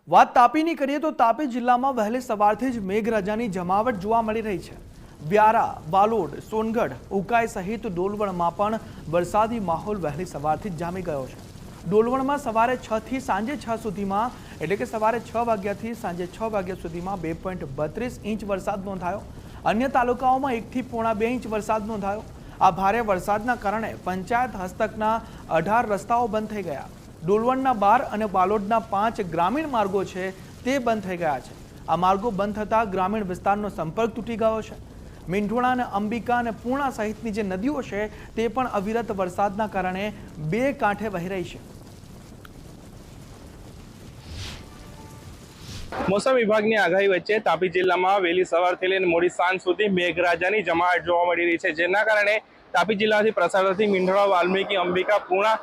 વાત તાપીની કરીએ તો તાપી જિલ્લામાં વહેલી સવારથી જ મેઘરાજાની જમાવટ જોવા મળી રહી છે। વ્યારા, વાલોડ, સોનગઢ, ઉકાઈ સહિત ડોલવણમાં પણ વરસાદી માહોલ વહેલી સવારથી જ જામી ગયો છે। ડોલવણમાં સવારે 6 થી સાંજે 6 સુધીમાં એટલે કે સવારે 6 વાગ્યાથી સાંજે 6 વાગ્યા સુધીમાં 2.32 ઇંચ વરસાદ નોંધાયો। અન્ય તાલુકાઓમાં 1 થી પોણા 2 ઇંચ વરસાદ નોંધાયો। આ ભારે વરસાદના કારણે પંચાયત હસ્તકના 18 રસ્તાઓ બંધ થઈ ગયા। ડોલવણના 12 અને બાલોડના 5 ગ્રામીણ માર્ગો છે તે બંધ થઈ ગયા છે। આ માર્ગો બંધ થતા ગ્રામીણ વિસ્તારનો સંપર્ક તૂટી ગયો છે। મીંઢોળા અને અંબિકા અને પૂર્ણા સહિતની જે નદીઓ છે તે પણ અવિરત વરસાદના કારણે બે કાંઠે વહી રહી છે। મોસમ વિભાગની આગાહી વચ્ચે તાપી જિલ્લામાં વહેલી સવારથી લઈને મોડી સાંજ સુધી મેઘરાજાની જમાવટ જોવા મળી રહી છે, જેના કારણે તાપી જિલ્લાથી પ્રસાર થતી મીંઢોળા, વાલ્મીકી, અંબિકા, પૂર્ણા,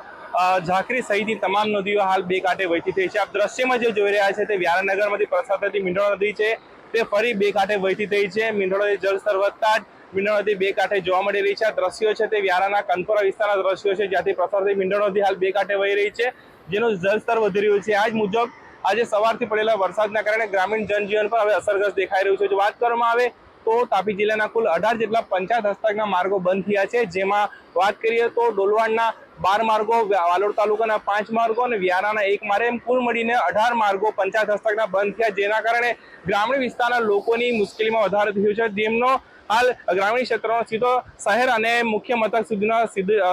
ઝાંખરી સહિતની તમામ નદીઓ હાલ બે કાંઠે વહેતી થઈ છે। આપ દ્રશ્યમાં જે જોઈ રહ્યા છે તે વ્યારાનગરમાંથી પ્રસાર થતી મીંઢોળા નદી છે તે ફરી બે કાંઠે વહેતી થઈ છે। મીંઢોળાથી જળસ્તર વધતા જ મીંઢોળા નદી બે કાંઠે જોવા મળી રહી છે। આ દ્રશ્યો છે તે વ્યારાના કનપોરા વિસ્તારના દ્રશ્યો છે, જ્યાંથી પ્રસાર થતી મીંઢોળા નદી હાલ બે કાંઠે વહી રહી છે, જેનું જળસ્તર વધી રહ્યું છે। આ જ મુજબ આજે સવારથી પડેલા વરસાદના કારણે ગ્રામીણ જનજીવન પર હવે અસરગ્રસ્ત દેખાઈ રહ્યું છે। જો વાત કરવામાં આવે તો તાપી જિલ્લાના કુલ 18 જેટલા પંચાયત હસ્તકના માર્ગો બંધ થયા છે, જેમાં વાત કરીએ તો ડોલવાણના 12 માર્ગો, વાલોડ તાલુકાના 5 માર્ગો અને વ્યારાના 1 માર્ગ એમ કુલ મળીને 18 માર્ગો પંચાયત હસ્તકના બંધ થયા, જેના કારણે ગ્રામીણ વિસ્તારના લોકોની મુશ્કેલીમાં વધારો થયો છે। જેમનો હાલ ગ્રામીણ ક્ષેત્રનો સીધો શહેર અને મુખ્ય મથક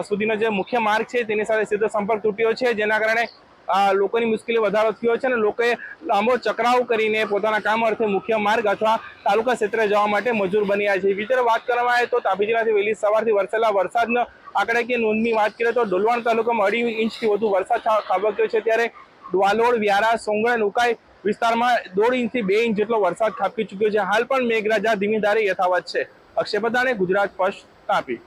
સુધીનો જે મુખ્ય માર્ગ છે તેની સાથે સીધો સંપર્ક તૂટ્યો છે, જેના કારણે લોકોની મુશ્કેલી વધારો થયો છે અને લોકોએ લાંબો ચક્રાવ કરીને પોતાના કામ અર્થે મુખ્ય માર્ગ અથવા તાલુકા ક્ષેત્રે જવા માટે મજૂર બન્યા છે। બીજી તરફ વાત કરવામાં આવે તો તાપી જિલ્લાથી વહેલી સવારથી વરસેલા વરસાદનો આંકડાકીય નોંધની વાત કરીએ તો ડોલવણ તાલુકામાં 2.5 ઇંચથી વધુ વરસાદ ખાબક્યો છે, ત્યારે વાલોડ, વ્યારા, સોનગઢ અને ઉકાઈ વિસ્તારમાં 1.5 ઇંચથી 2 ઇંચ જેટલો વરસાદ ખાબકી ચૂક્યો છે। હાલ પણ મેઘરાજા ધીમી ધારે યથાવત છે। અક્ષય પદાણે, ગુજરાત ફર્સ્ટ, તાપી।